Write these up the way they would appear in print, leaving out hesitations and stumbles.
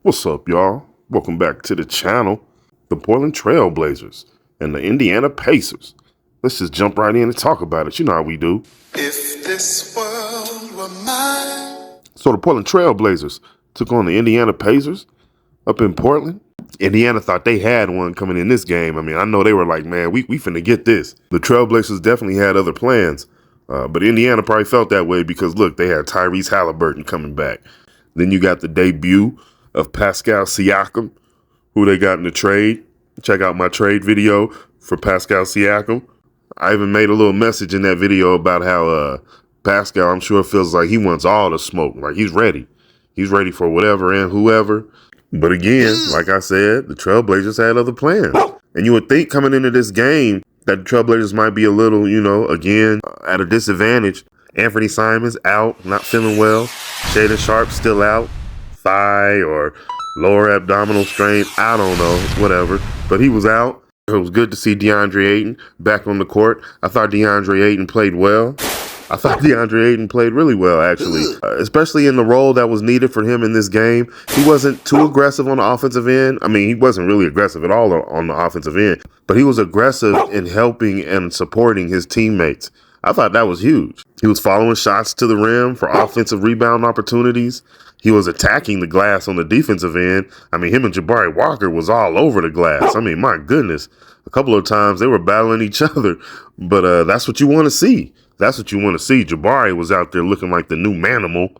What's up, y'all? Welcome back to the channel. The Portland Trail Blazers and the Indiana Pacers. Let's just jump right in and talk about it. You know how we do. If this world were mine. So the Portland Trail Blazers took on the Indiana Pacers up in Portland. Indiana thought they had one coming in this game. I mean, I know they were like, man, we finna get this. The Trail Blazers definitely had other plans. But Indiana probably felt that way because, look, they had Tyrese Halliburton coming back. Then you got the debut of Pascal Siakam, who they got in the trade. Check out my trade video for Pascal Siakam. I even made a little message in that video about how Pascal, I'm sure, feels like he wants all the smoke. Like he's ready. He's ready for whatever and whoever. But again, like I said, the Trailblazers had other plans. And you would think coming into this game that the Trailblazers might be a little, again, at a disadvantage. Anthony Simons out, not feeling well. Shaedon Sharp still out. Thigh or lower abdominal strain. I don't know, whatever. But he was out. It was good to see DeAndre Ayton back on the court. I thought DeAndre Ayton played well. I thought DeAndre Ayton played really well, actually, especially in the role that was needed for him in this game. He wasn't too aggressive on the offensive end. I mean, he wasn't really aggressive at all on the offensive end, but he was aggressive in helping and supporting his teammates. I thought that was huge. He was following shots to the rim for offensive rebound opportunities. He was attacking the glass on the defensive end. I mean, him and Jerami Walker was all over the glass. I mean, my goodness. A couple of times they were battling each other. But that's what you want to see. That's what you want to see. Jabari was out there looking like the new manimal.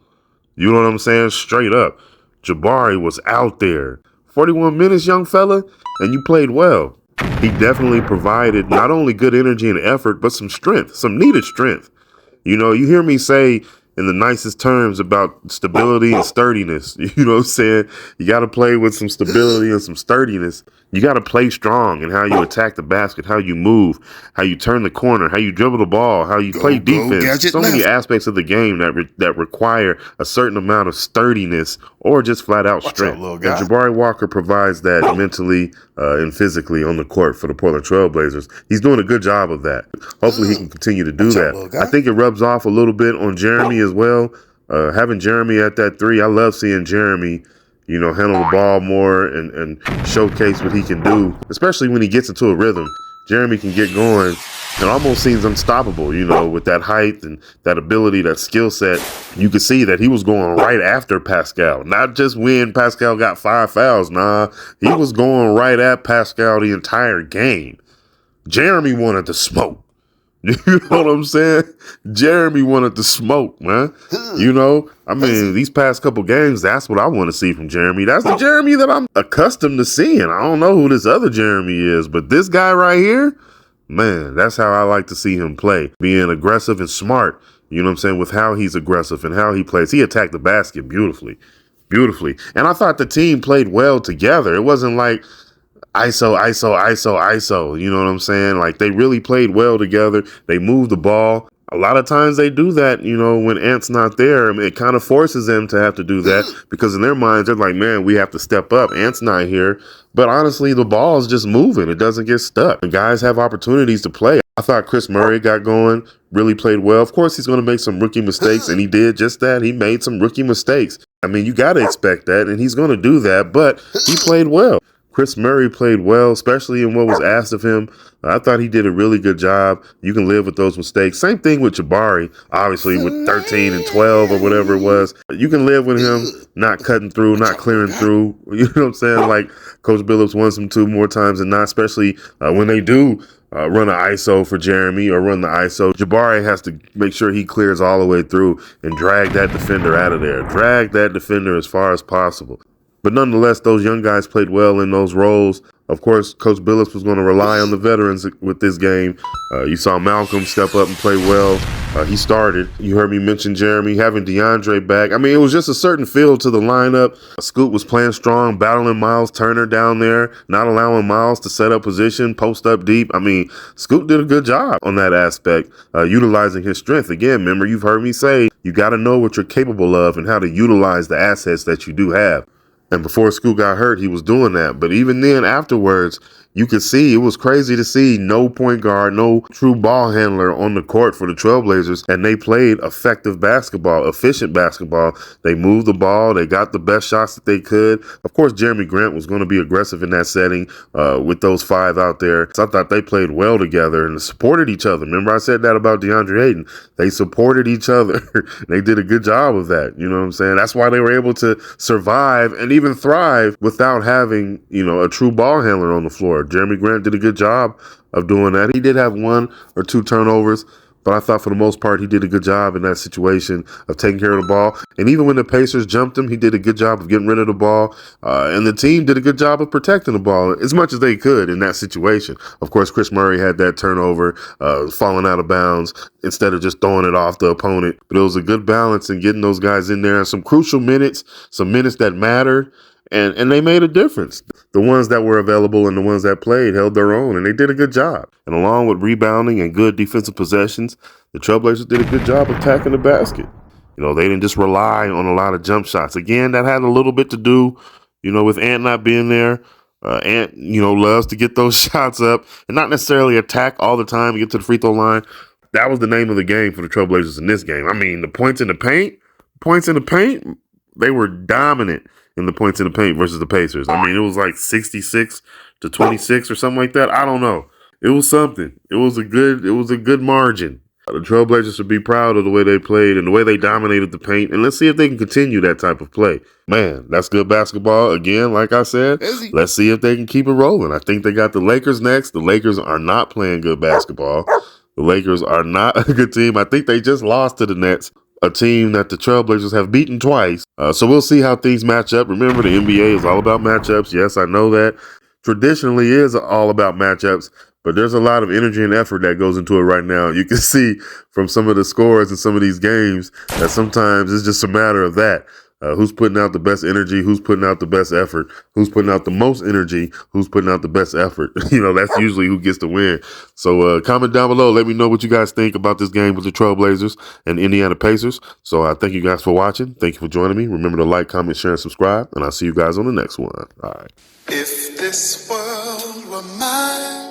You know what I'm saying? Straight up. Jabari was out there. 41 minutes, young fella, and you played well. He definitely provided not only good energy and effort, but some strength, some needed strength. You know, you hear me say in the nicest terms about stability and sturdiness. You know what I'm saying? You got to play with some stability and some sturdiness. You got to play strong in how you attack the basket, how you move, how you turn the corner, how you dribble the ball, how you play defense. So many aspects of the game that require a certain amount of sturdiness or just flat out strength. And Jabari Walker provides that mentally and physically on the court for the Portland Trail Blazers. He's doing a good job of that. Hopefully he can continue to do that. I think it rubs off a little bit on Jerami as well. Having Jerami at that three, I love seeing Jerami, handle the ball more and showcase what he can do, especially when he gets into a rhythm. Jerami can get going and almost seems unstoppable, with that height and that ability, that skill set. You could see that he was going right after Pascal, not just when Pascal got 5 fouls. Nah, he was going right at Pascal the entire game. Jerami wanted to smoke. You know what I'm saying? Jerami wanted to smoke, man. I mean, these past couple games, that's what I want to see from Jerami. That's the Jerami that I'm accustomed to seeing. I don't know who this other Jerami is, but this guy right here, man, that's how I like to see him play. Being aggressive and smart, you know what I'm saying, with how he's aggressive and how he plays. He attacked the basket beautifully. And I thought the team played well together. It wasn't like ISO. You know what I'm saying? Like, they really played well together. They moved the ball. A lot of times they do that, when Ant's not there. I mean, it kind of forces them to have to do that because in their minds, they're like, man, we have to step up. Ant's not here. But honestly, the ball is just moving. It doesn't get stuck. The guys have opportunities to play. I thought Chris Murray got going, really played well. Of course, he's going to make some rookie mistakes, and he did just that. He made some rookie mistakes. I mean, you got to expect that, and he's going to do that, but he played well. Chris Murray played well, especially in what was asked of him. I thought he did a really good job. You can live with those mistakes. Same thing with Jabari, obviously, with 13 and 12 or whatever it was. You can live with him not cutting through, not clearing through. You know what I'm saying? Like Coach Billups wants him to more times than not, especially when they do run an ISO for Jerami or run the ISO. Jabari has to make sure he clears all the way through and drag that defender out of there. Drag that defender as far as possible. But nonetheless, those young guys played well in those roles. Of course, Coach Billups was going to rely on the veterans with this game. You saw Malcolm step up and play well. He started. You heard me mention Jerami, having DeAndre back. I mean, it was just a certain feel to the lineup. Scoot was playing strong, battling Miles Turner down there, not allowing Miles to set up position, post up deep. I mean, Scoot did a good job on that aspect, utilizing his strength. Again, remember, you've heard me say you got to know what you're capable of and how to utilize the assets that you do have. And before Scoot got hurt, he was doing that. But even then, afterwards, you could see it was crazy to see no point guard, no true ball handler on the court for the Trailblazers. And they played effective basketball, efficient basketball. They moved the ball. They got the best shots that they could. Of course, Jerami Grant was going to be aggressive in that setting with those five out there. So I thought they played well together and supported each other. Remember I said that about DeAndre Ayton. They supported each other. They did a good job of that. You know what I'm saying? That's why they were able to survive and even thrive without having, a true ball handler on the floor. Jerami Grant did a good job of doing that. He did have one or two turnovers, but I thought for the most part he did a good job in that situation of taking care of the ball. And even when the Pacers jumped him, he did a good job of getting rid of the ball. And the team did a good job of protecting the ball as much as they could in that situation. Of course, Chris Murray had that turnover, falling out of bounds instead of just throwing it off the opponent. But it was a good balance in getting those guys in there. Some crucial minutes, some minutes that mattered. And they made a difference. The ones that were available and the ones that played held their own, and they did a good job. And along with rebounding and good defensive possessions, the Trailblazers did a good job attacking the basket. They didn't just rely on a lot of jump shots. Again, that had a little bit to do, with Ant not being there. Ant, loves to get those shots up and not necessarily attack all the time and get to the free throw line. That was the name of the game for the Trailblazers in this game. I mean, the points in the paint, they were dominant in the points in the paint versus the Pacers. I mean, it was like 66-26 or something like that. I don't know. It was something. It was a good margin. The Trailblazers should be proud of the way they played and the way they dominated the paint. And let's see if they can continue that type of play. Man, that's good basketball. Again, like I said, let's see if they can keep it rolling. I think they got the Lakers next. The Lakers are not playing good basketball. The Lakers are not a good team. I think they just lost to the Nets, a team that the Trailblazers have beaten twice. So we'll see how things match up. Remember, the NBA is all about matchups. Yes, I know that. Traditionally is all about matchups, but there's a lot of energy and effort that goes into it right now. You can see from some of the scores in some of these games that sometimes it's just a matter of that. Who's putting out the best energy? Who's putting out the best effort? Who's putting out the most energy? Who's putting out the best effort? That's usually who gets the win. So comment down below. Let me know what you guys think about this game with the Trailblazers and Indiana Pacers. So thank you guys for watching. Thank you for joining me. Remember to like, comment, share, and subscribe. And I'll see you guys on the next one. All right. If this world were mine,